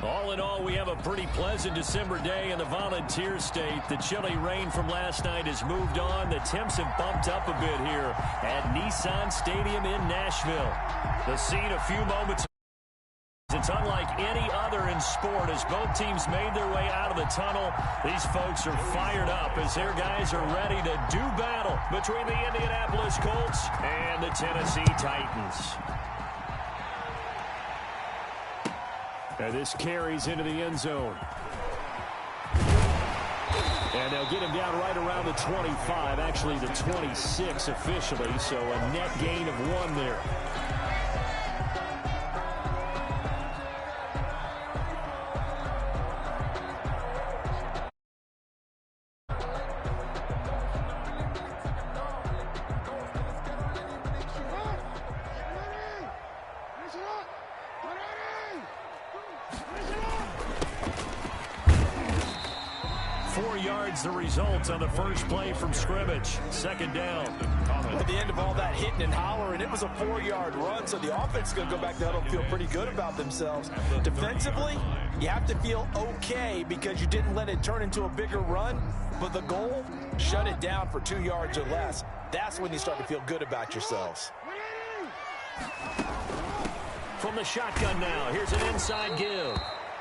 All in all, we have a pretty pleasant December day in the Volunteer State. The chilly rain from last night has moved on. The temps have bumped up a bit here at Nissan Stadium in Nashville. The scene a few moments ago. It's unlike any other in sport as both teams made their way out of the tunnel. These folks are fired up as their guys are ready to do battle between the Indianapolis Colts and the Tennessee Titans. And this carries into the end zone. And they'll get him down right around the 25, actually the 26 officially, so a net gain of 1 there. The result on the first play from scrimmage. Second down. At the end of all that hitting and hollering, it was a 4-yard run, so the offense is going to go back to huddle and feel pretty good about themselves. Defensively, you have to feel okay because you didn't let it turn into a bigger run, but the goal, shut it down for 2 yards or less. That's when you start to feel good about yourselves. From the shotgun now, here's an inside give.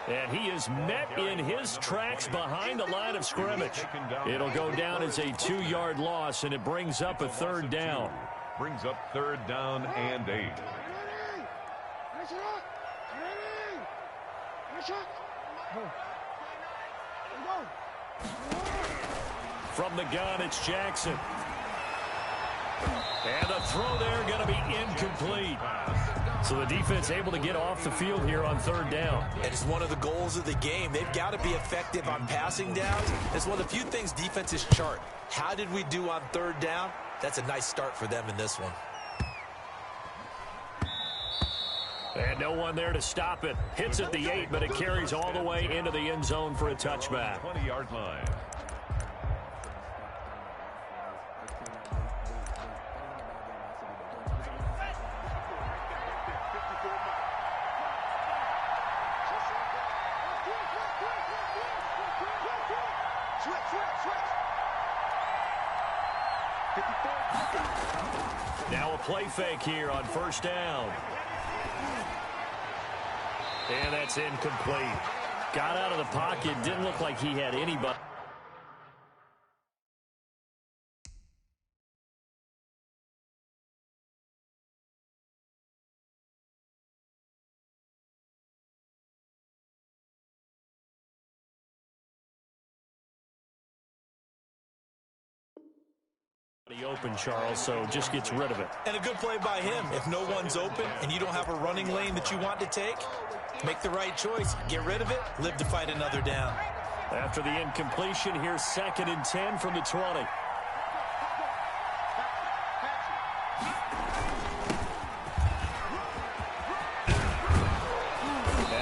And he is met in his tracks behind the line of scrimmage. It'll go down as a 2-yard loss, and it brings up a third down. Brings up third down and 8. From the gun, it's Jackson. And the throw there going to be incomplete. So the defense able to get off the field here on third down. And it's one of the goals of the game. They've got to be effective on passing downs. It's one of the few things defenses chart. How did we do on third down? That's a nice start for them in this one. And no one there to stop it. Hits at the 8, but it carries all the way into the end zone for a touchback. 20-yard line. Now a play fake here on first down. And that's incomplete. Got out of the pocket. Didn't look like he had anybody. Open, Charles, so just gets rid of it. And a good play by him. If no one's open and you don't have a running lane that you want to take, make the right choice. Get rid of it. Live to fight another down. After the incompletion, here's 2nd and 10 from the 20.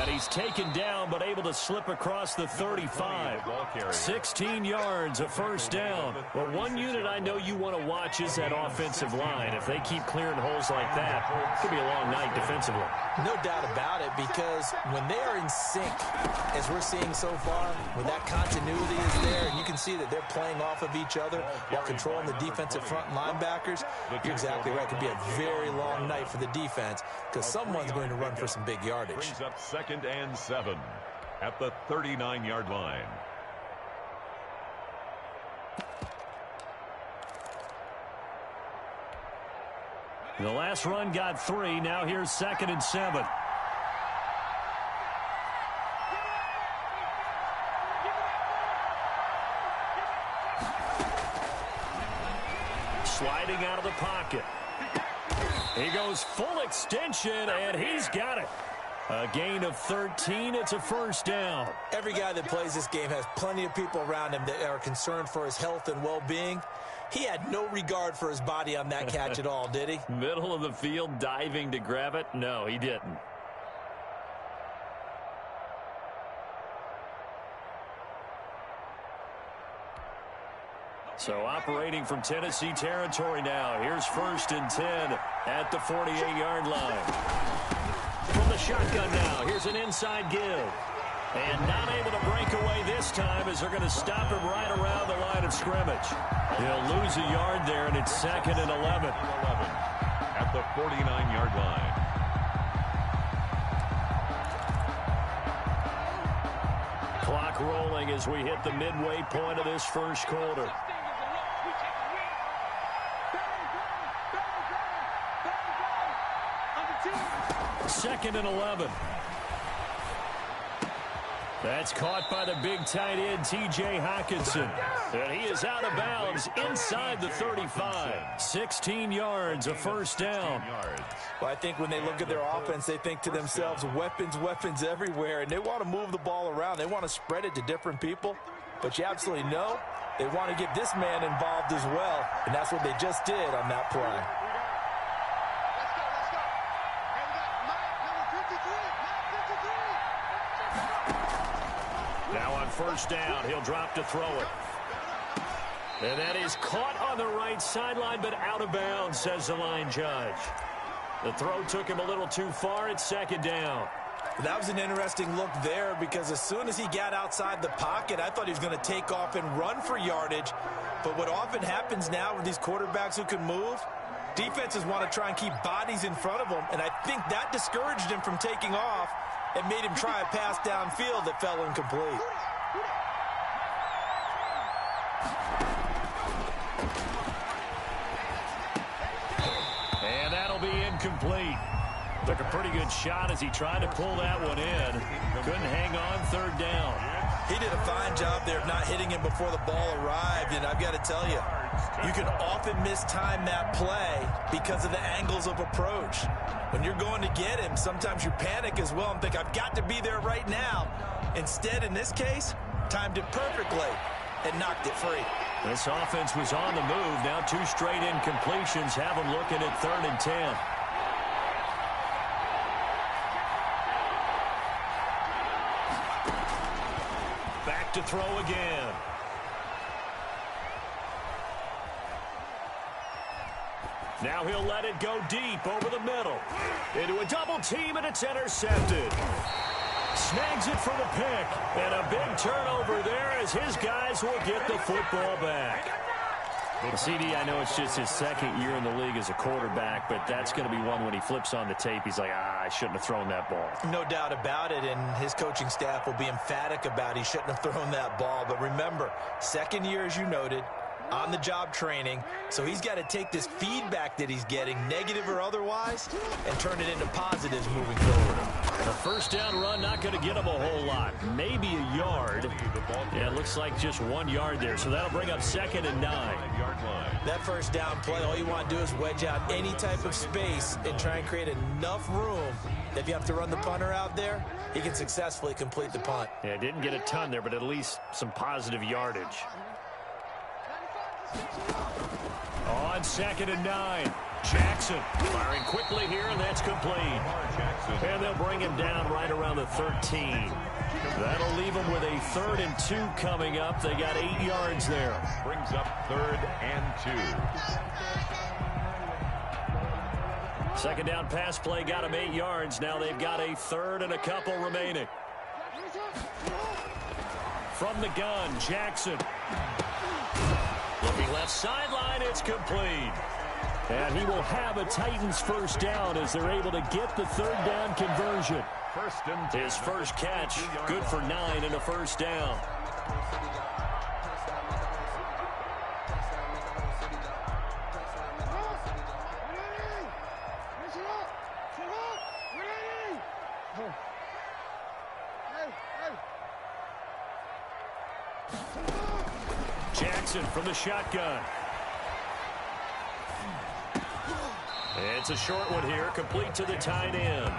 He's taken down, but able to slip across the 35. 16 yards, a first down. Well, one unit I know you want to watch is that offensive line. If they keep clearing holes like that, it could be a long night defensively. No doubt about it, because when they are in sync, as we're seeing so far, when that continuity is there, and you can see that they're playing off of each other while controlling the defensive front linebackers, you're exactly right. It could be a very long night for the defense because someone's going to run for some big yardage. Brings up 2nd and 7 at the 39-yard line. The last run got 3. Now here's 2nd and 7. Sliding out of the pocket. He goes full extension, and he's got it. A gain of 13. It's a first down. Every guy that plays this game has plenty of people around him that are concerned for his health and well-being. He had no regard for his body on that catch at all, did he? Middle of the field, diving to grab it? No, he didn't. So operating from Tennessee territory now. Here's 1st and 10 at the 48-yard line. From the shotgun now, here's an inside give. And not able to break away this time as they're going to stop him right around the line of scrimmage. He'll lose a yard there, and it's 2nd and 11. At the 49-yard line. Clock rolling as we hit the midway point of this first quarter. 2nd and 11. That's caught by the big tight end, T.J. Hockenson. And he is out of bounds inside the 35. 16 yards, a first down. Well, I think when they look at their offense, they think to themselves, weapons, weapons everywhere, and they want to move the ball around. They want to spread it to different people, but you absolutely know they want to get this man involved as well, and that's what they just did on that play. Now on first down, he'll drop to throw it. And that is caught on the right sideline, but out of bounds, says the line judge. The throw took him a little too far. It's 2nd down. That was an interesting look there because as soon as he got outside the pocket, I thought he was going to take off and run for yardage. But what often happens now with these quarterbacks who can move, defenses want to try and keep bodies in front of them, and I think that discouraged him from taking off and made him try a pass downfield that fell incomplete. And that'll be incomplete. Took a pretty good shot as he tried to pull that one in. Couldn't hang on 3rd down. He did a fine job there of not hitting him before the ball arrived, and I've got to tell you, you can often mistime that play because of the angles of approach. When you're going to get him, sometimes you panic as well and think, I've got to be there right now. Instead, in this case, timed it perfectly and knocked it free. This offense was on the move. Now 2 straight incompletions have them looking at 3rd and 10. Back to throw again. Now he'll let it go deep over the middle. Into a double team, and it's intercepted. Snags it for the pick. And a big turnover there as his guys will get the football back. Well, CD, I know it's just his 2nd year in the league as a quarterback, but that's going to be one when he flips on the tape. He's like, I shouldn't have thrown that ball. No doubt about it, and his coaching staff will be emphatic about he shouldn't have thrown that ball. But remember, 2nd year, as you noted, on-the-job training, so he's got to take this feedback that he's getting, negative or otherwise, and turn it into positives moving forward. The first down run not going to get him a whole lot. Maybe a yard. Yeah, it looks like just 1 yard there, so that'll bring up 2nd and 9. That first down play, all you want to do is wedge out any type of space and try and create enough room that if you have to run the punter out there, he can successfully complete the punt. Yeah, didn't get a ton there, but at least some positive yardage. On 2nd and 9, Jackson firing quickly here, and that's complete. And they'll bring him down right around the 13. That'll leave him with a 3rd and 2 coming up. They got 8 yards there. Brings up 3rd and 2. Second down pass play got him 8 yards. Now they've got a 3rd and a couple remaining. From the gun, Jackson. Looking left sideline, it's complete. And he will have a Titans first down as they're able to get the 3rd down conversion. His first catch, good for 9 and a first down. Jackson from the shotgun. It's a short one here, complete to the tight end.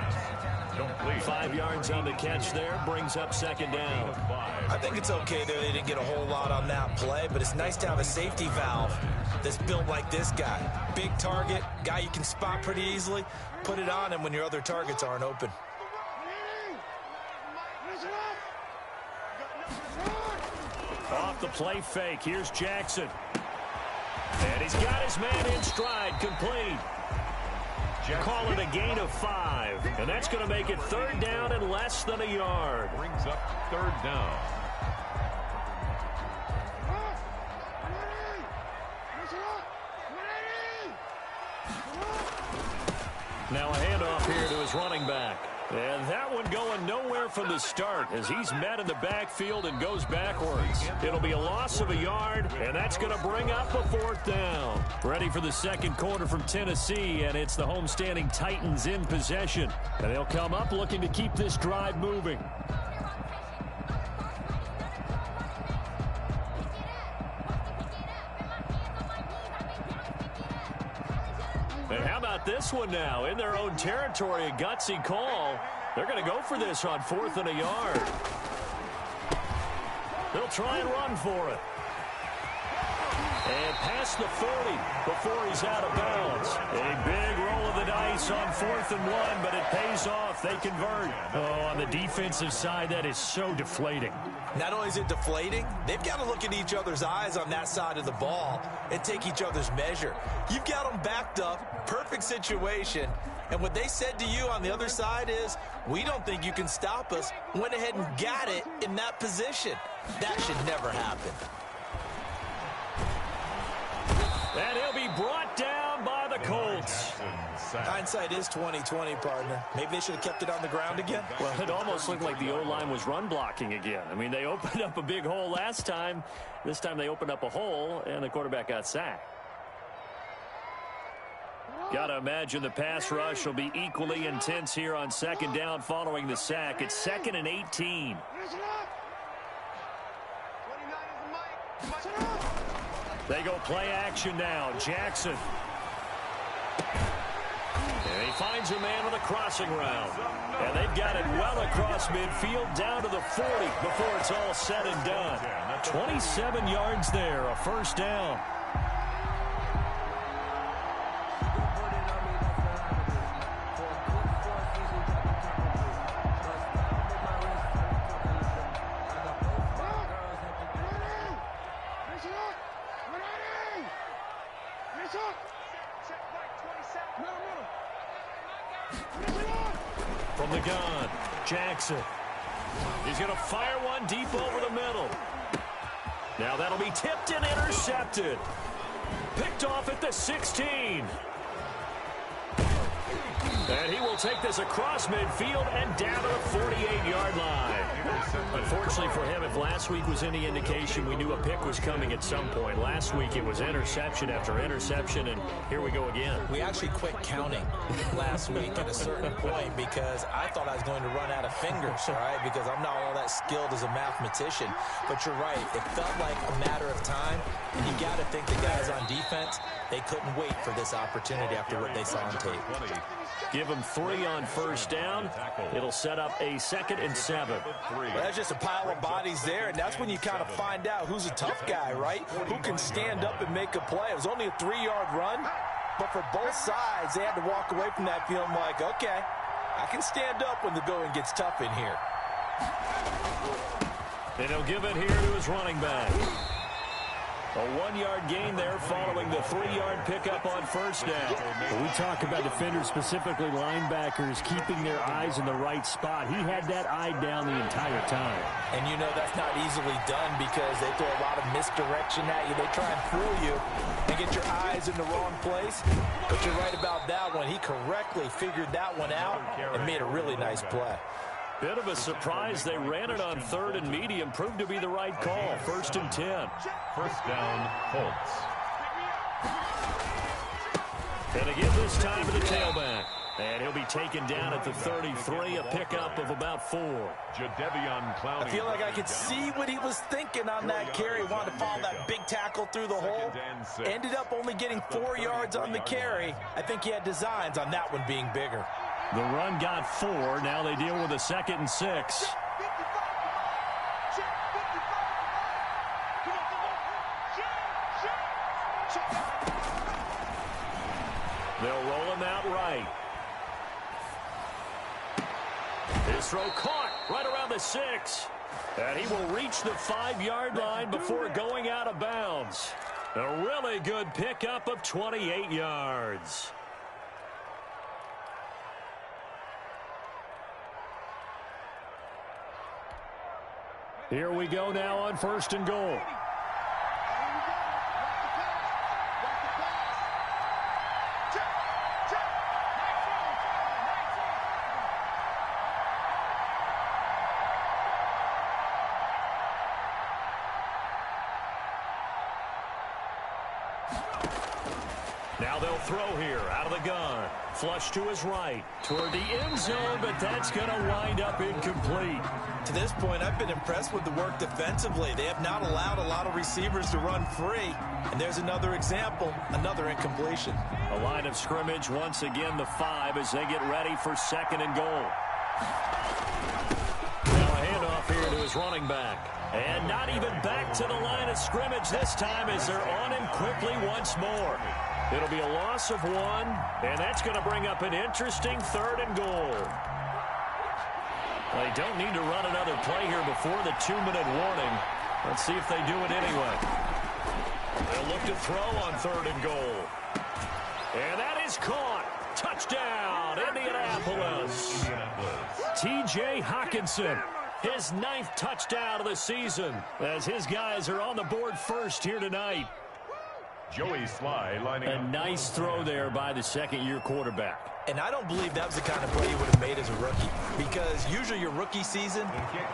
5 yards on the catch there, brings up 2nd down. I think it's okay there. They didn't get a whole lot on that play, but it's nice to have a safety valve that's built like this guy. Big target, guy you can spot pretty easily. Put it on him when your other targets aren't open. Off the play fake, here's Jackson. And he's got his man in stride, complete. Call it a gain of 5. And that's going to make it 3rd down and less than a yard. Brings up 3rd down. Now a handoff here to his running back. And that one going nowhere from the start as he's met in the backfield and goes backwards. It'll be a loss of a yard, and that's going to bring up a 4th down. Ready for the second quarter from Tennessee, and it's the homestanding Titans in possession. And they'll come up looking to keep this drive moving. And how about this one now? In their own territory, a gutsy call. They're going to go for this on 4th and a yard. They'll try and run for it. And past the 40 before he's out of bounds. A big roll of the dice on 4th and 1, but it pays off. They convert. Oh, on the defensive side, that is so deflating. Not only is it deflating, they've got to look at each other's eyes on that side of the ball and take each other's measure. You've got them backed up, perfect situation, and what they said to you on the other side is, we don't think you can stop us. Went ahead and got it in that position. That should never happen. And he'll be brought down by the Colts. Hindsight is 20/20, partner. Maybe they should have kept it on the ground again. Well, it almost looked like the O-line was run blocking again. I mean, they opened up a big hole last time. This time they opened up a hole, and the quarterback got sacked. Got to imagine the pass rush will be equally intense here on 2nd down following the sack. It's 2nd and 18. They go play action now. Jackson. And he finds a man with a crossing route. And they've got it well across midfield down to the 40 before it's all said and done. 27 yards there, a 1st down. From the gun, Jackson. He's going to fire one deep over the middle. Now that'll be tipped and intercepted. Picked off at the 16. And he will take this across midfield and down to the 48-yard line. Unfortunately for him, if last week was any indication, we knew a pick was coming at some point. Last week it was interception after interception, and here we go again. We actually quit counting last week at a certain point because I thought I was going to run out of fingers, all right, because I'm not all that skilled as a mathematician. But you're right. It felt like a matter of time, and you got to think the guys on defense, they couldn't wait for this opportunity after what they saw on tape. Give them 3 on 1st down. It'll set up a 2nd and 7. Well, that's just a pile of bodies there, and that's when you kind of find out who's a tough guy, right? Who can stand up and make a play. It was only a 3-yard run, but for both sides, they had to walk away from that feeling like, okay, I can stand up when the going gets tough in here. And he'll give it here to his running back. A 1-yard gain there following the 3-yard pickup on 1st down. When we talk about defenders, specifically linebackers, keeping their eyes in the right spot. He had that eye down the entire time. And you know that's not easily done because they throw a lot of misdirection at you. They try and fool you and get your eyes in the wrong place. But you're right about that one. He correctly figured that one out and made a really nice play. Bit of a surprise. They ran it on 3rd and medium. Proved to be the right call. 1st and 10. 1st down, Colts. And again this time to the tailback. And he'll be taken down at the 33, a pickup of about 4. Jadeveon Clowney. I feel like I could see what he was thinking on that carry. Wanted to follow that big tackle through the hole. Ended up only getting 4 yards on the carry. I think he had designs on that one being bigger. The run got 4. Now they deal with a 2nd and 6. They'll roll him out right. His throw caught right around the 6. And he will reach the 5-yard line before going out of bounds. A really good pickup of 28 yards. Here we go now on 1st and goal. Now they'll throw here out of the gun. Flush to his right. Toward the end zone, but that's going to wind up incomplete. To this point, I've been impressed with the work defensively. They have not allowed a lot of receivers to run free. And there's another example, another incompletion. A line of scrimmage, once again the 5 as they get ready for 2nd and goal. Now a handoff here to his running back. And not even back to the line of scrimmage this time as they're on him quickly once more. It'll be a loss of 1, and that's going to bring up an interesting 3rd and goal. They don't need to run another play here before the 2-minute warning. Let's see if they do it anyway. They'll look to throw on 3rd and goal. And that is caught. Touchdown, Indianapolis. T.J. Hockenson, his 9th touchdown of the season, as his guys are on the board first here tonight. Joey Sly lining up. A nice throw there by the second-year quarterback. And I don't believe that was the kind of play you would have made as a rookie, because usually your rookie season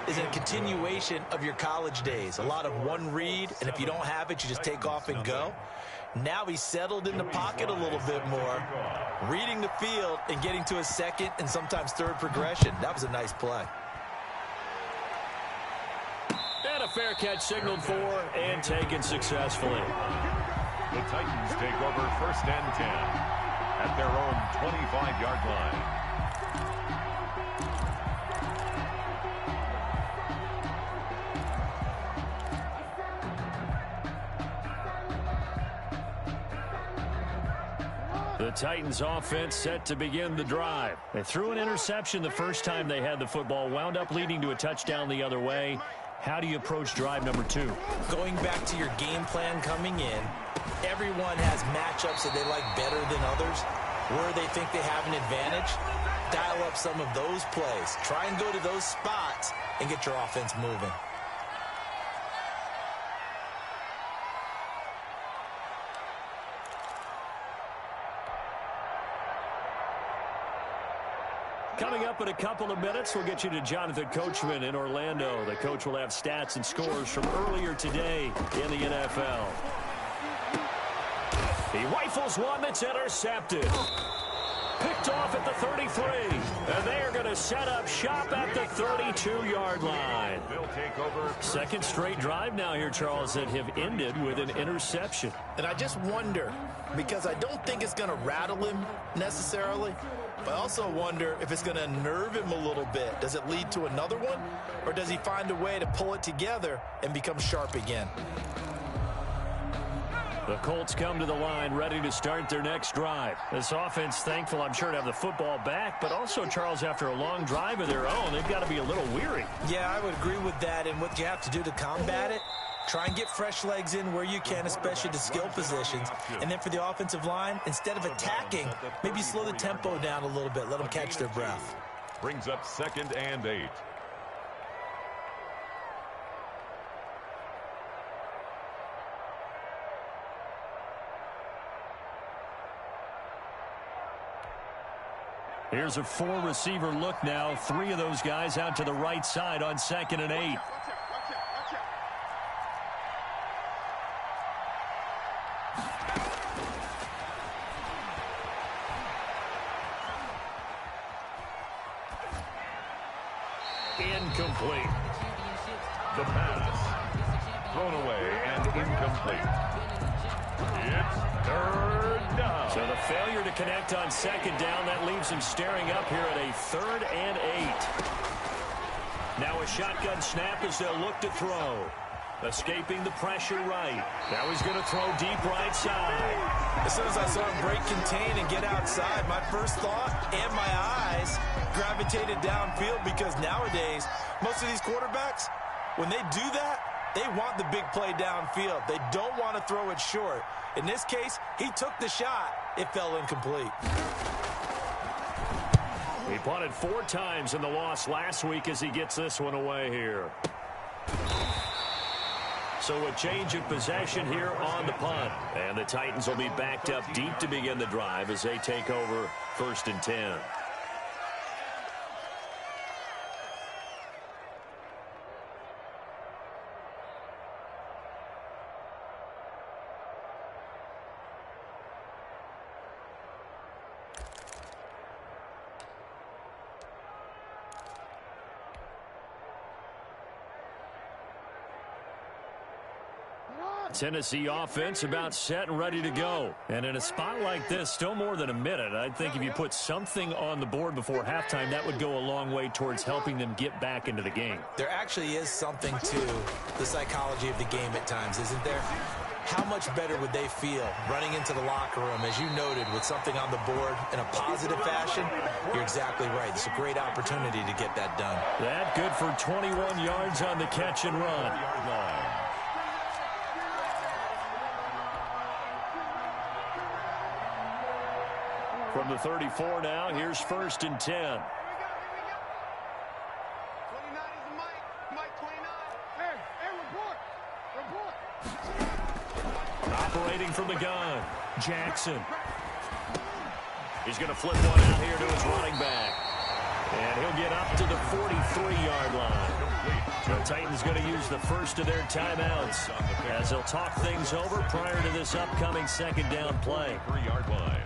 is a continuation of your college days. A lot of one read, and if you don't have it, you just take off and go. Now he's settled in the pocket a little bit more, reading the field and getting to his 2nd and sometimes 3rd progression. That was a nice play. And a fair catch signaled for and taken successfully. The Titans take over 1st and 10 at their own 25-yard line. The Titans offense set to begin the drive. They threw an interception the first time they had the football, wound up leading to a touchdown the other way. How do you approach drive number 2? Going back to your game plan coming in, everyone has matchups that they like better than others, where they think they have an advantage. Dial up some of those plays. Try and go to those spots and get your offense moving. Coming up in a couple of minutes, we'll get you to Jonathan Coachman in Orlando. The coach will have stats and scores from earlier today in the NFL. He rifles one that's intercepted. Picked off at the 33. And they are going to set up shop at the 32-yard line. They'll take over. Second straight drive now here, Charles, that have ended with an interception. And I just wonder, because I don't think it's going to rattle him necessarily, but I also wonder if it's going to nerve him a little bit. Does it lead to another one, or does he find a way to pull it together and become sharp again? The Colts come to the line ready to start their next drive. This offense, thankful, I'm sure, to have the football back, but also, Charles, after a long drive of their own, they've got to be a little weary. Yeah, I would agree with that, and what you have to do to combat it, try and get fresh legs in where you can, especially the skill positions. And then for the offensive line, instead of attacking, maybe slow the tempo down a little bit, let them catch their breath. Brings up 2nd and 8. Here's a 4-receiver look now. 3 of those guys out to the right side on 2nd and 8. Incomplete. The pass. Thrown away and incomplete. It's 3rd down. So the failure to connect on 2nd down, that leaves him staring up here at a 3rd and 8. Now a shotgun snap as they'll look to throw. Escaping the pressure right. Now he's going to throw deep right side. As soon as I saw him break contain and get outside, my first thought and my eyes gravitated downfield, because nowadays, most of these quarterbacks, when they do that, they want the big play downfield. They don't want to throw it short. In this case, he took the shot. It fell incomplete. He punted 4 times in the loss last week as he gets this one away here. So a change of possession here on the punt. And the Titans will be backed up deep to begin the drive as they take over 1st and 10. Tennessee offense about set and ready to go. And in a spot like this, still more than a minute, I think if you put something on the board before halftime, that would go a long way towards helping them get back into the game. There actually is something to the psychology of the game at times, isn't there? How much better would they feel running into the locker room, as you noted, with something on the board in a positive fashion? You're exactly right. It's a great opportunity to get that done. That good for 21 yards on the catch and run. From the 34 now, here's 1st and 10. 29 is the Mike 29. Hey, report. Operating from the gun, Jackson. He's going to flip one out here to his running back. And he'll get up to the 43-yard line. The Titans going to use the first of their timeouts as they'll talk things over prior to this upcoming 2nd down play. 3-yard line.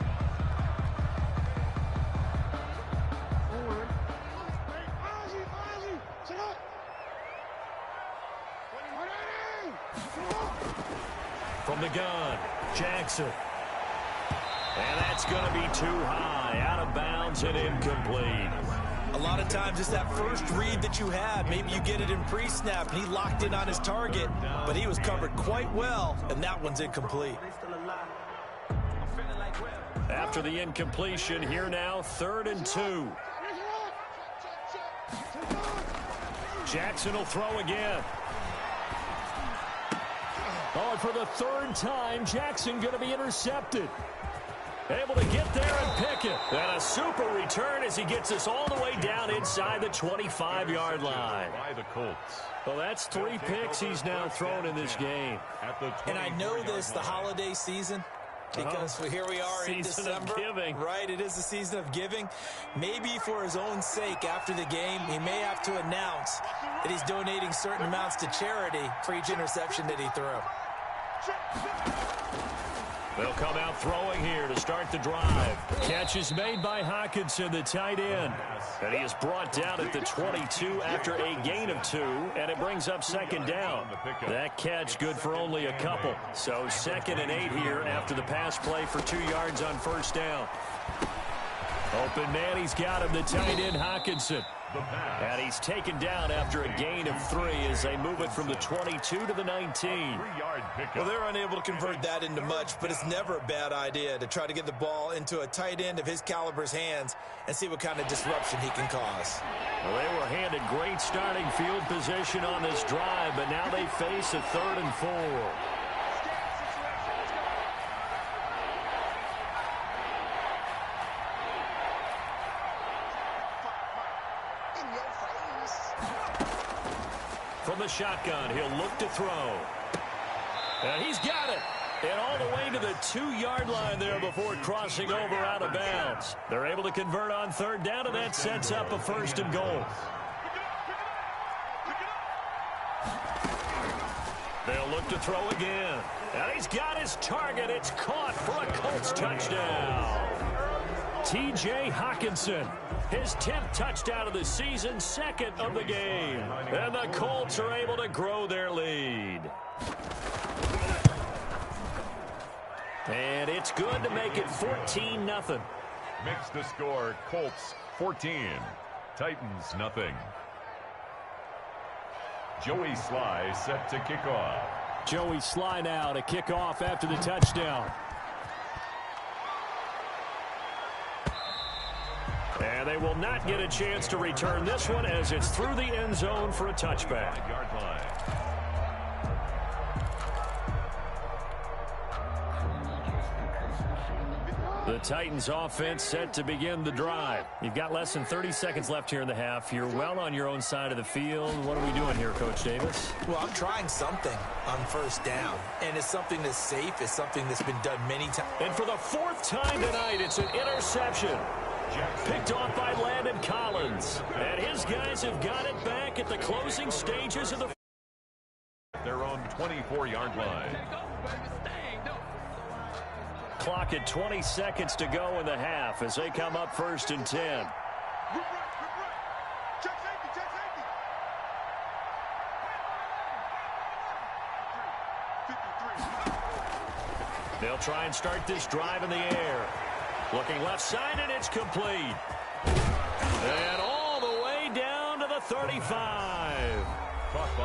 From the gun, Jackson. And that's going to be too high, out of bounds and incomplete. A lot of times it's that first read that you have. Maybe you get it in pre-snap and he locked in on his target, but he was covered quite well, and that one's incomplete. After the incompletion, here now, 3rd and 2. Jackson will throw again. Oh, and for the 3rd time, Jackson going to be intercepted. Able to get there and pick it. And a super return as he gets us all the way down inside the 25-yard line. By the Colts. Well, that's 3 picks he's now thrown in this game. And I know this, the holiday season, because here we are in December. Season of giving. Right, it is the season of giving. Maybe for his own sake after the game, he may have to announce that he's donating certain amounts to charity for each interception that he threw. They'll come out throwing here to start the drive. Catch is made by Hockenson, the tight end. And he is brought down at the 22 after a gain of 2, and it brings up 2nd down. That catch good for only a couple. So 2nd and 8 here after the pass play for 2 yards on 1st down. Open man, he's got him, the tight end Hockenson. And he's taken down after a gain of 3 as they move it from the 22 to the 19. Well, they're unable to convert that into much, but it's never a bad idea to try to get the ball into a tight end of his caliber's hands and see what kind of disruption he can cause. Well, they were handed great starting field position on this drive, but now they face a 3rd and 4. From the shotgun, he'll look to throw. And he's got it. And all the way to the 2-yard line there before crossing over out of bounds. They're able to convert on 3rd down, and that sets up a 1st and goal. They'll look to throw again. And he's got his target. It's caught for a Colts touchdown. T.J. Hockenson, his 10th touchdown of the season, 2nd of the game. And the Colts are able to grow their lead. And it's good to make it 14-0. Makes the score Colts 14, Titans nothing. Joey Sly set to kick off. Joey Sly now to kick off after the touchdown. And they will not get a chance to return this one as it's through the end zone for a touchback. 5-yard line. The Titans offense set to begin the drive. You've got less than 30 seconds left here in the half. You're well on your own side of the field. What are we doing here, Coach Davis? Well, I'm trying something on first down, and it's something that's safe. It's something that's been done many times. And for the fourth time tonight, it's an interception. Picked off by Landon Collins. And his guys have got it back at the closing stages of the their own 24-yard line. Clock at 20 seconds to go in the half as they come up 1st and 10. They'll try and start this drive in the air. Looking left side, and it's complete. And all the way down to the 35.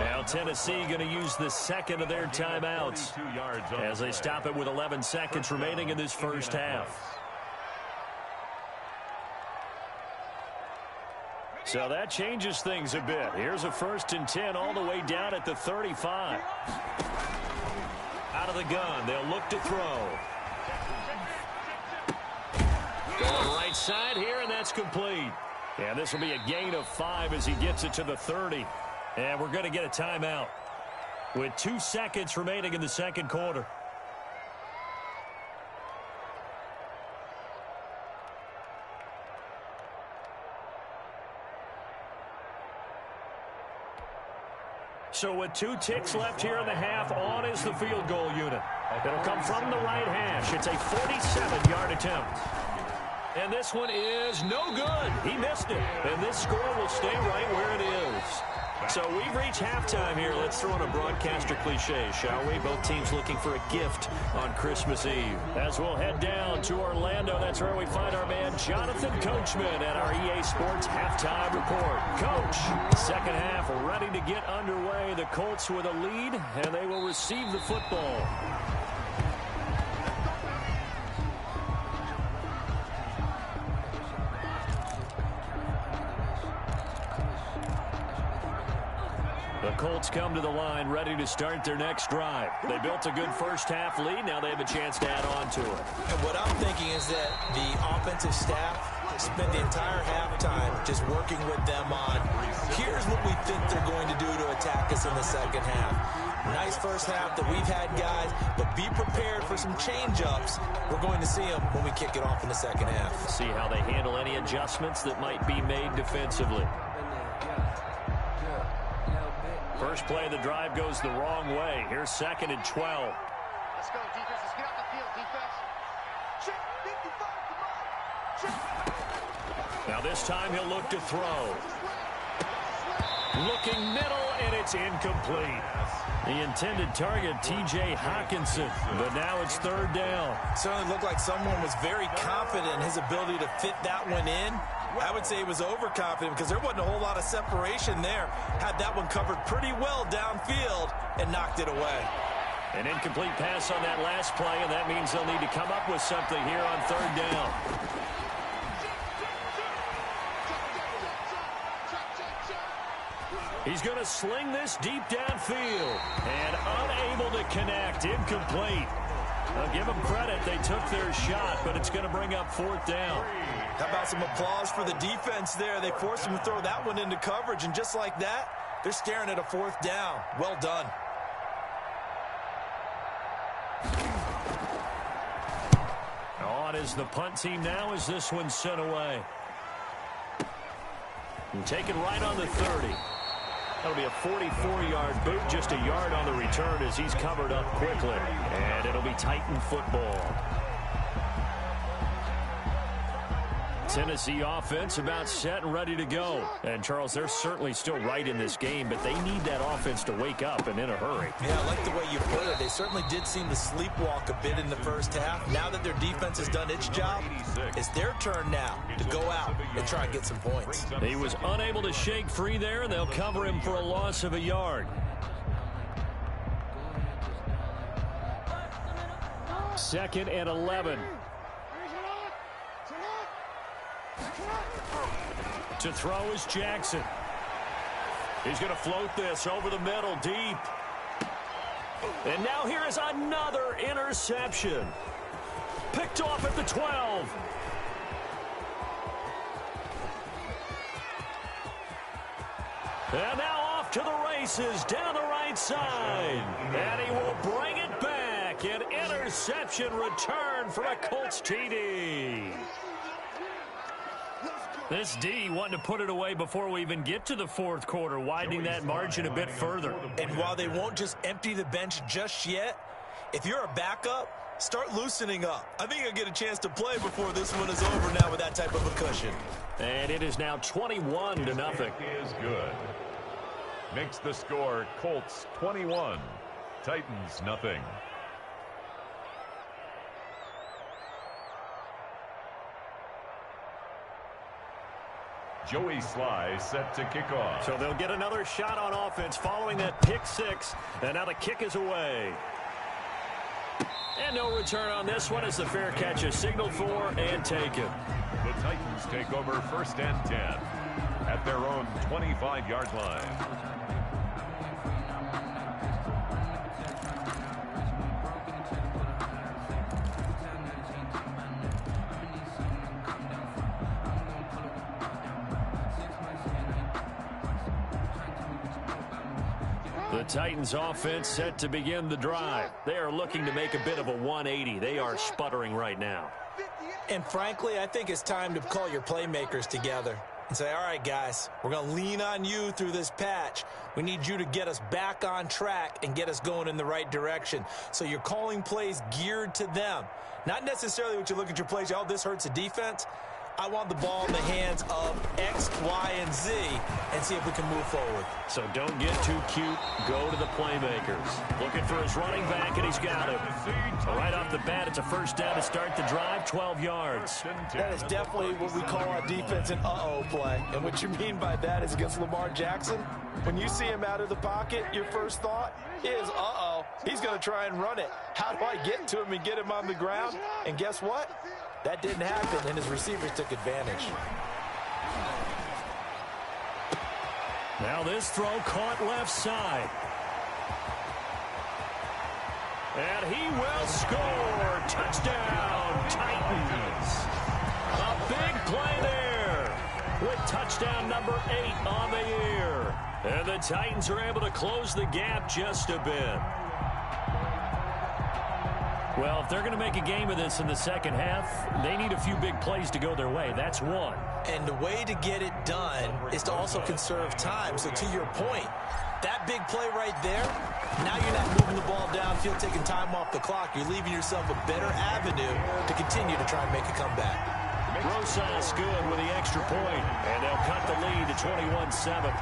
Now Tennessee going to use the second of their timeouts as they stop it with 11 seconds remaining in this first half. So that changes things a bit. Here's a 1st and 10 all the way down at the 35. Out of the gun, they'll look to throw. Going right side here, and that's complete. And this will be a gain of 5 as he gets it to the 30. And we're going to get a timeout with 2 seconds remaining in the second quarter. So with 2 ticks left here in the half, on is the field goal unit. It'll come from the right hash. It's a 47-yard attempt. And this one is no good. He missed it. And this score will stay right where it is. So we've reached halftime here. Let's throw in a broadcaster cliche, shall we? Both teams looking for a gift on Christmas Eve. As we'll head down to Orlando, that's where we find our man Jonathan Coachman at our EA Sports Halftime Report. Coach, second half ready to get underway. The Colts with a lead, and they will receive the football. The Colts come to the line ready to start their next drive. They built a good first half lead. Now they have a chance to add on to it. And what I'm thinking is that the offensive staff spent the entire halftime just working with them on, here's what we think they're going to do to attack us in the second half. Nice first half that we've had, guys, but be prepared for some change-ups. We're going to see them when we kick it off in the second half. See how they handle any adjustments that might be made defensively. First play of the drive goes the wrong way. Here's 2nd and 12. Let's go, defense. Let's get out the field, defense. Check 55, come on. Check. Now this time he'll look to throw. Looking middle, and it's incomplete. The intended target, T.J. Hawkinson, but now it's 3rd down. Certainly looked like someone was very confident in his ability to fit that one in. I would say he was overconfident because there wasn't a whole lot of separation there. Had that one covered pretty well downfield and knocked it away. An incomplete pass on that last play, and that means they'll need to come up with something here on 3rd down. He's going to sling this deep downfield and unable to connect. Incomplete. I'll give them credit. They took their shot, but it's going to bring up 4th down. How about some applause for the defense there? They forced him to throw that one into coverage, and just like that, they're staring at a 4th down. Well done. On is the punt team now as this one's sent away. And taken right on the 30. That'll be a 44-yard boot, just a yard on the return as he's covered up quickly. And it'll be Titan football. Tennessee offense about set and ready to go. And, Charles, they're certainly still right in this game, but they need that offense to wake up and in a hurry. Yeah, I like the way you put it. They certainly did seem to sleepwalk a bit in the first half. Now that their defense has done its job, it's their turn now to go out and try and get some points. He was unable to shake free there, and they'll cover him for a loss of a yard. 2nd and 11. To throw is Jackson. He's going to float this over the middle deep. And now here is another interception. Picked Picked off at the 12. And now off to the races down the right side. And he will bring it back. An interception return for a Colts TD. This D wanting to put it away before we even get to the fourth quarter, widening that margin a bit further. And while they won't just empty the bench just yet, if you're a backup, start loosening up. I think you'll get a chance to play before this one is over now with that type of a cushion. And it is now 21-0. Is good. Makes the score Colts 21, Titans nothing. Joey Sly set to kick off. So they'll get another shot on offense following that pick six. And now the kick is away. And no return on this one as the fair catch is signaled for and taken. The Titans take over 1st and 10 at their own 25-yard line. The Titans offense set to begin the drive. They are looking to make a bit of a 180. They are sputtering right now. And frankly, I think it's time to call your playmakers together and say, all right, guys, we're going to lean on you through this patch. We need you to get us back on track and get us going in the right direction. So you're calling plays geared to them. Not necessarily what you look at your plays, oh, this hurts the defense. I want the ball in the hands of X, Y, and Z and see if we can move forward. So don't get too cute. Go to the playmakers. Looking for his running back, and he's got him. So right off the bat, it's a first down to start the drive, 12 yards. That is definitely what we call our defense an uh-oh play. And what you mean by that is against Lamar Jackson, when you see him out of the pocket, your first thought is, uh-oh, he's going to try and run it. How do I get to him and get him on the ground? And guess what? That didn't happen, and his receivers took advantage. Now this throw caught left side. And he will score. Touchdown, Titans. A big play there with touchdown number 8 on the year. And the Titans are able to close the gap just a bit. Well, if they're going to make a game of this in the second half, they need a few big plays to go their way. That's one. And the way to get it done is to also conserve time. So to your point, that big play right there, now you're not moving the ball downfield, taking time off the clock. You're leaving yourself a better avenue to continue to try and make a comeback. Rosas good with the extra point, and they'll cut the lead to 21-7.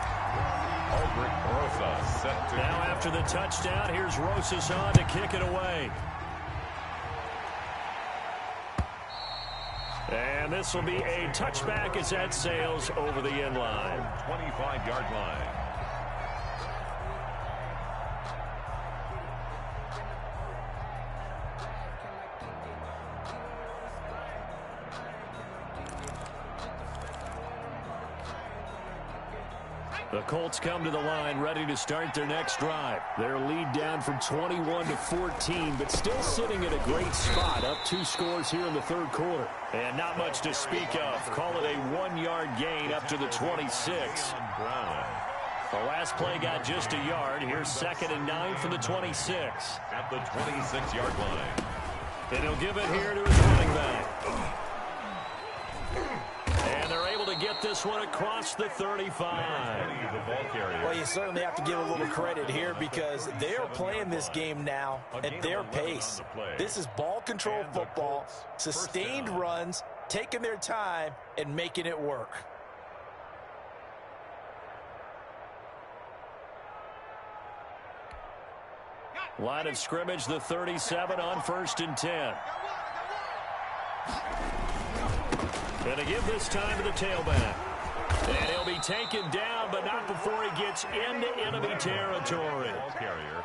Aldrich Rosas set to now after the touchdown, here's Rosas on to kick it away. And this will be a touchback as that sails over the end line. 25-yard line. The Colts come to the line ready to start their next drive. Their lead down from 21-14, but still sitting at a great spot, up 2 scores here in the third quarter. And not much to speak of. Call it a 1-yard gain up to the 26. The last play got just a yard. Here's 2nd and 9 from the 26. At the 26-yard line. And he'll give it here to his running back. And they're able to get this one across the 35. Well, you certainly have to give a little credit here because they're playing this game now at their pace. This is ball control football, sustained runs, taking their time, and making it work. Line of scrimmage, the 37 on 1st and 10. Going to give this time to the tailback. And he'll be taken down, but not before he gets into enemy territory.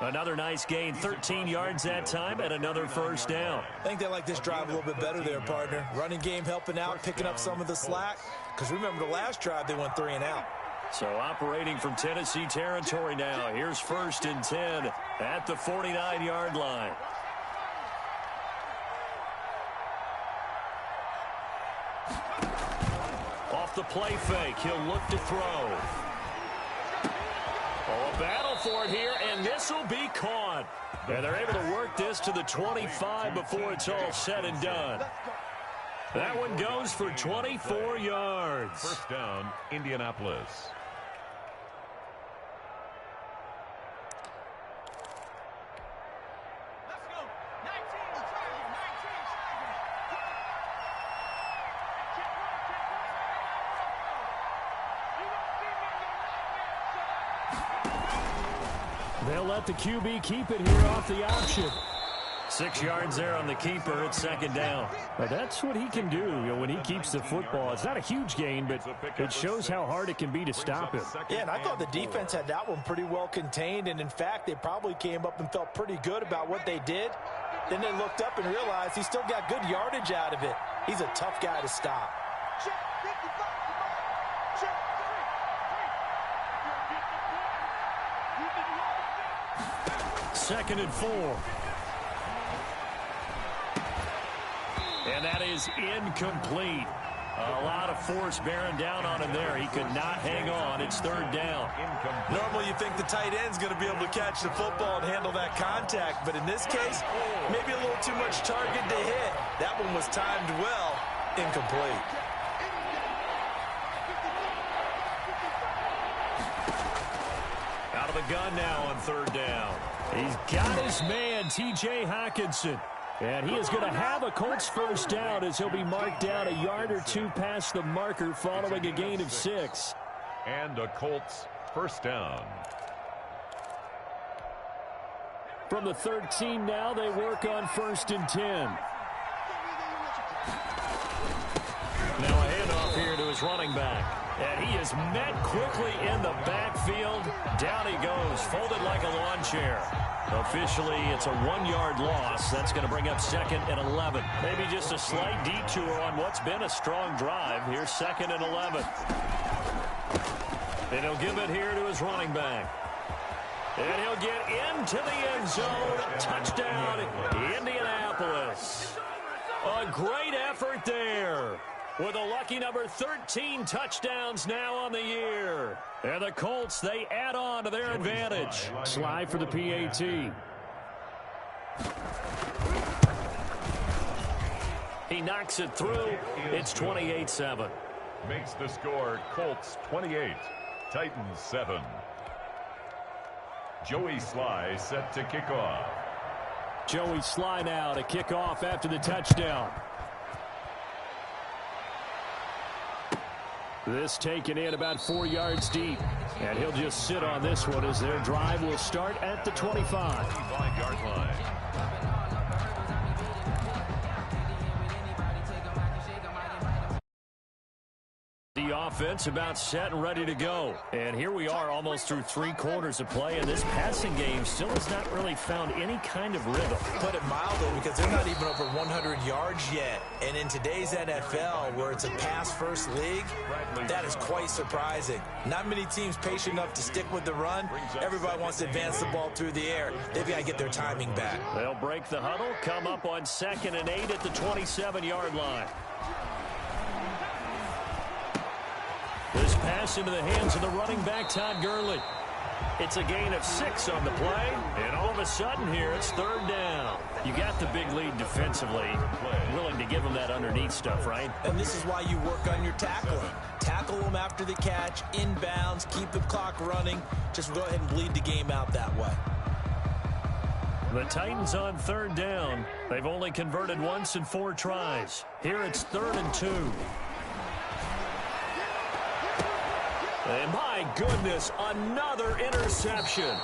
Another nice gain, 13 yards that time, and another first down. I think they like this drive a little bit better there, partner. Running game helping out, picking up some of the slack. Because remember, the last drive, they went 3 and out. So operating from Tennessee territory now. Here's 1st and 10 at the 49-yard line. Off the play fake, he'll look to throw. Oh, a battle for it here, and this will be caught. And they're able to work this to the 25 before it's all said and done. That one goes for 24 yards. First down, Indianapolis. They'll let the QB keep it here off the option. 6 yards there on the keeper. It's second down. But that's what he can do, when he keeps the football. It's not a huge gain, but it shows how hard it can be to stop him. Yeah, and I thought the defense had that one pretty well contained. And, in fact, they probably came up and felt pretty good about what they did. Then they looked up and realized he still got good yardage out of it. He's a tough guy to stop. Second and 4. And that is incomplete. A lot of force bearing down on him there. He could not hang on. It's third down. Normally you think the tight end's going to be able to catch the football and handle that contact. But in this case, maybe a little too much target to hit. That one was timed well. Incomplete. Out of the gun now on third down. He's got his man, T.J. Hockenson. And he is going to have a Colts first down as he'll be marked down a yard or two past the marker following a gain of 6. And a Colts first down. From the 13 now, they work on 1st and 10. Now a handoff here to his running back. And he is met quickly in the backfield. Down he goes, folded like a lawn chair. Officially, it's a 1-yard loss. That's going to bring up 2nd and 11. Maybe just a slight detour on what's been a strong drive. Here's 2nd and 11. And he'll give it here to his running back. And he'll get into the end zone. Touchdown, Indianapolis. A great effort there. With a lucky number 13 touchdowns now on the year. And the Colts, they add on to their advantage. Slide for the PAT. He knocks it through. It's 28-7. Makes the score Colts 28, Titans 7. Joey Sly set to kick off. Joey Sly now to kick off after the touchdown. This taken in about 4 yards deep. And he'll just sit on this one as their drive will start at the 25. 25-yard line. The offense about set and ready to go. And here we are almost through 3 quarters of play, and this passing game still has not really found any kind of rhythm. Put it mildly, because they're not even over 100 yards yet. And in today's NFL, where it's a pass-first league, that is quite surprising. Not many teams patient enough to stick with the run. Everybody wants to advance the ball through the air. They've got to get their timing back. They'll break the huddle, come up on 2nd and 8 at the 27-yard line. This pass into the hands of the running back, Todd Gurley. It's a gain of 6 on the play, and all of a sudden here it's third down. You got the big lead defensively, willing to give them that underneath stuff, right? And this is why you work on your tackling. Tackle them after the catch, inbounds, keep the clock running. Just go ahead and bleed the game out that way. The Titans on third down. They've only converted once in 4 tries. Here it's 3rd and 2. And my goodness, another interception.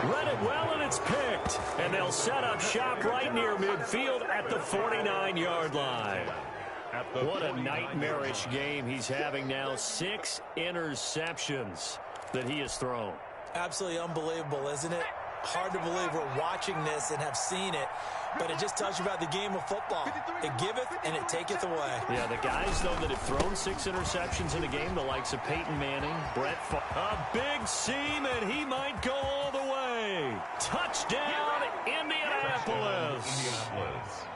Read it well, and it's picked. And they'll set up shop right near midfield at the 49-yard line. What a nightmarish game he's having now. 6 interceptions that he has thrown. Absolutely unbelievable, isn't it? Hard to believe we're watching this and have seen it, but it just tells you about the game of football. It giveth and it taketh away. Yeah, the guys, though, that have thrown 6 interceptions in a game, the likes of Peyton Manning, Brett Favre. A big seam, and he might go all the way. Touchdown, Indianapolis.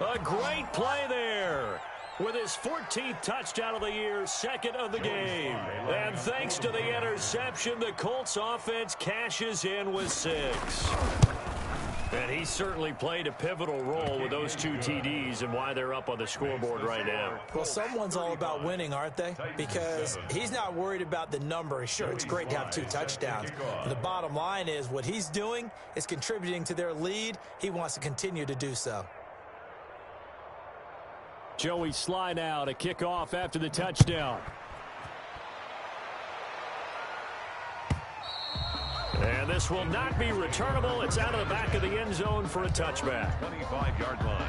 A great play there. with his 14th touchdown of the year, second of the game. And thanks to the interception, the Colts offense cashes in with 6. And he certainly played a pivotal role with those 2 TDs and why they're up on the scoreboard right now. Well, someone's all about winning, aren't they? Because he's not worried about the number. Sure, it's great to have 2 touchdowns. But the bottom line is what he's doing is contributing to their lead. He wants to continue to do so. Joey Sly now to kick off after the touchdown. And this will not be returnable. It's out of the back of the end zone for a touchback. 25-yard line.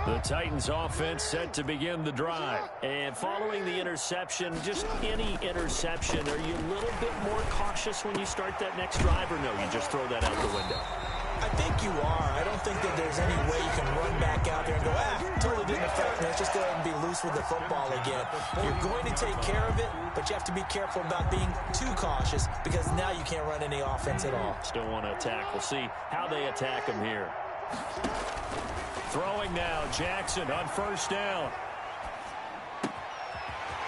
The Titans offense set to begin the drive. And following the interception, just any interception, are you a little bit more cautious when you start that next drive, or no, you just throw that out the window? I think you are. I don't think that there's any way you can run back out there and go, totally didn't affect me. Let's just go ahead and be loose with the football again. You're going to take care of it, but you have to be careful about being too cautious because now you can't run any offense at all. Still want to attack. We'll see how they attack him here. Throwing now, Jackson on first down.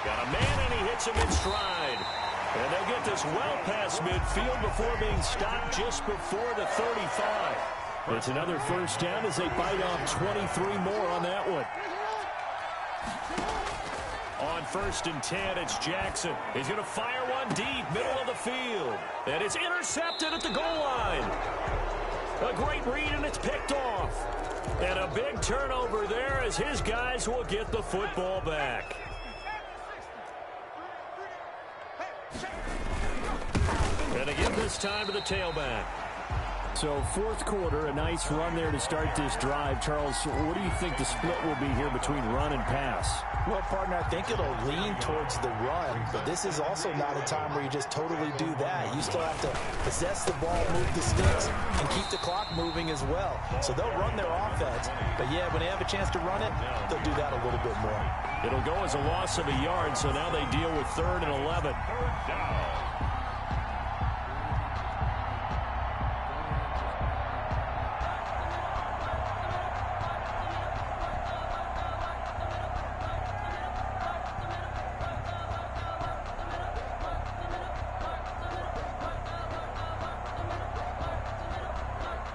Got a man, and he hits him in stride. And they get this well past midfield before being stopped just before the 35. It's another first down as they bite off 23 more on that one. On 1st and 10, it's Jackson. He's going to fire one deep, middle of the field. And it's intercepted at the goal line. A great read, and it's picked off. And a big turnover there as his guys will get the football back. And again this time to the tailback. So 4th quarter, a nice run there to start this drive. Charles, what do you think the split will be here between run and pass? Well, partner, I think it'll lean towards the run, but this is also not a time where you just totally do that. You still have to possess the ball, move the sticks, and keep the clock moving as well. So they'll run their offense, but yeah, when they have a chance to run it, they'll do that a little bit more. It'll go as a loss of a yard, so now they deal with 3rd and 11.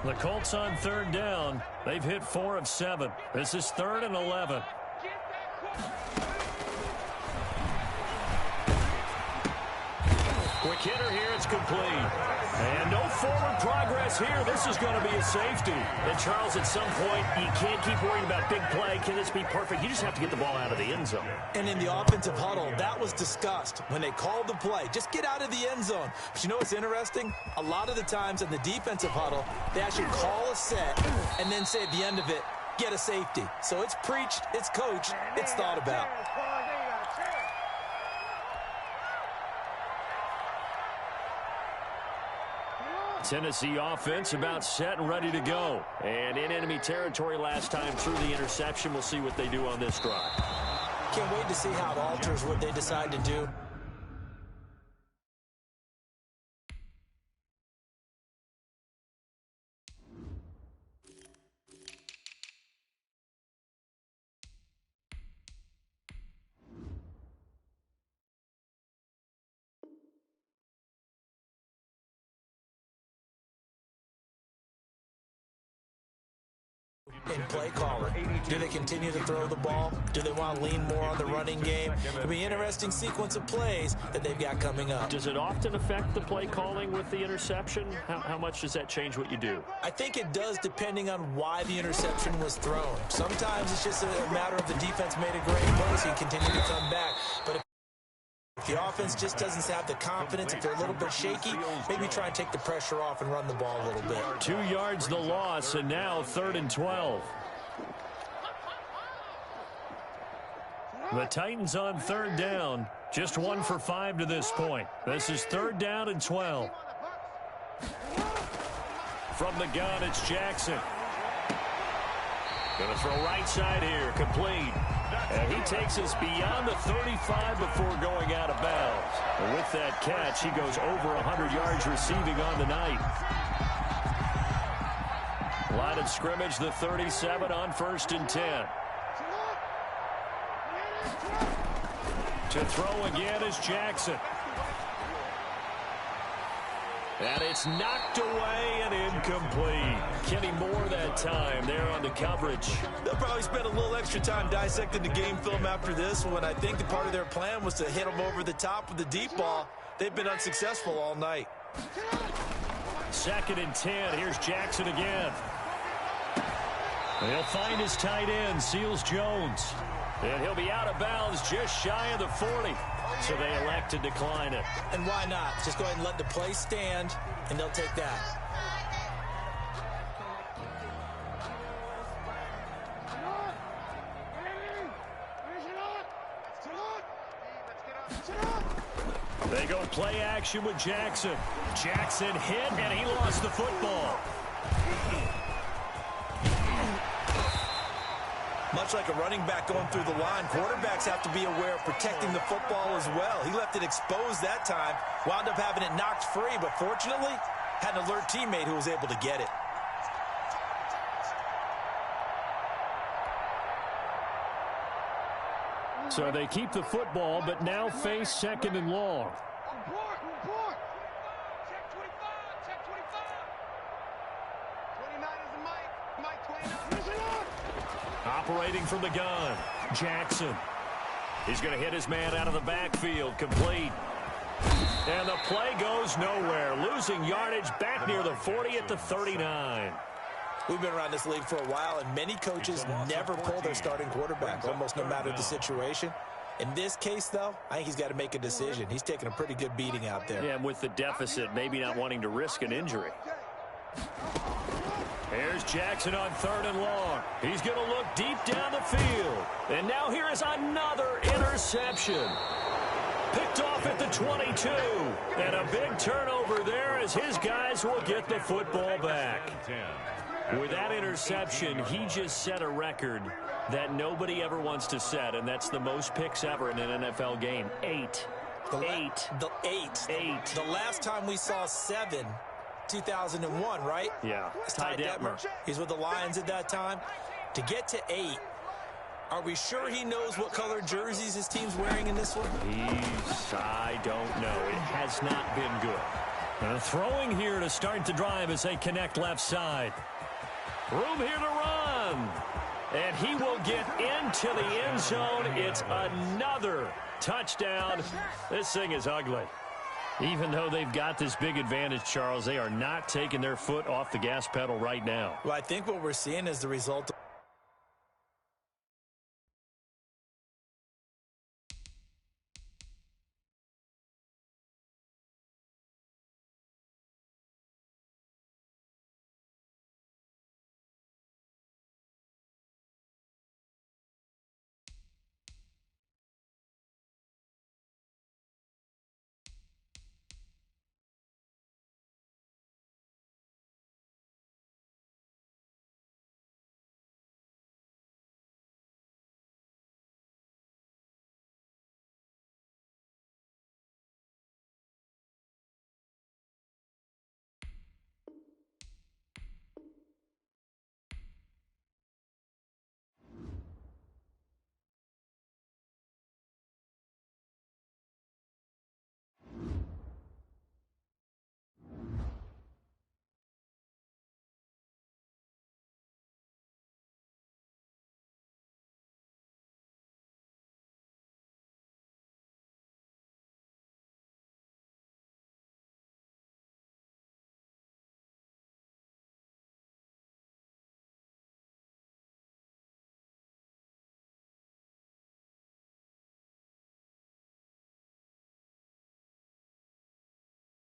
The Colts on 3rd down. They've hit 4 of 7. This is 3rd and 11. Quick hitter here. It's complete. And no forward progress here. This is going to be a safety. And, Charles, at some point, you can't keep worrying about big play. Can this be perfect? You just have to get the ball out of the end zone. And in the offensive huddle, that was discussed when they called the play. Just get out of the end zone. But you know what's interesting? A lot of the times in the defensive huddle, they actually call a set and then say at the end of it, get a safety. So it's preached, it's coached, it's thought about. Tennessee offense about set and ready to go. And in enemy territory last time through the interception. We'll see what they do on this drive. Can't wait to see how it alters what they decide to do. In play calling, do they continue to throw the ball? Do they want to lean more on the running game? It'll be an interesting sequence of plays that they've got coming up. Does it often affect the play calling with the interception? How much does that change what you do? I think it does depending on why the interception was thrown. Sometimes it's just a matter of the defense made a great play, so you continue to come back. But if the offense just doesn't have the confidence, if they're a little bit shaky, maybe try and take the pressure off and run the ball a little bit. 2 yards the loss, and now 3rd and 12. The Titans on 3rd down. Just 1 for 5 to this point. This is 3rd down and 12. From the gun, it's Jackson. Going to throw right side here, complete. And he takes us beyond the 35 before going out of bounds. And with that catch, he goes over 100 yards receiving on the night. Line of scrimmage, the 37 on 1st and 10. To throw again is Jackson. And it's knocked away and incomplete. Kenny Moore that time there on the coverage. They'll probably spend a little extra time dissecting the game film after this one. I think the part of their plan was to hit them over the top with the deep ball. They've been unsuccessful all night. 2nd and 10. Here's Jackson again. He'll find his tight end, Seals Jones. And he'll be out of bounds just shy of the 40. So they elect to decline it. And why not? Just go ahead and let the play stand, and they'll take that. They go play action with Jackson. Jackson hit, and he lost the football. Much like a running back going through the line, quarterbacks have to be aware of protecting the football as well. He left it exposed that time, wound up having it knocked free, but fortunately, had an alert teammate who was able to get it. So they keep the football, but now face 2nd and long. Check 25, check 25. 29 is the mic. Mike 29. Operating from the gun, Jackson. He's going to hit his man out of the backfield, complete. And the play goes nowhere, losing yardage back near the 40 at the 39. We've been around this league for a while, and many coaches never pull their starting quarterback, almost no matter the situation. In this case, though, I think he's got to make a decision. He's taking a pretty good beating out there. Yeah, and with the deficit, maybe not wanting to risk an injury. Here's Jackson on 3rd and long. He's going to look deep down the field. And now here is another interception. Picked off at the 22. And a big turnover there as his guys will get the football back. With that interception, he just set a record that nobody ever wants to set, and that's the most picks ever in an NFL game. 8. The last time we saw 7, 2001, right? Yeah. It's Ty Detmer. He's with the Lions at that time. To get to 8, are we sure he knows what color jerseys his team's wearing in this one? I don't know. It has not been good. Throwing here to start the drive as they connect left side. Room here to run. And he will get into the end zone. It's another touchdown. This thing is ugly. Even though they've got this big advantage, Charles, they are not taking their foot off the gas pedal right now. Well, I think what we're seeing is the result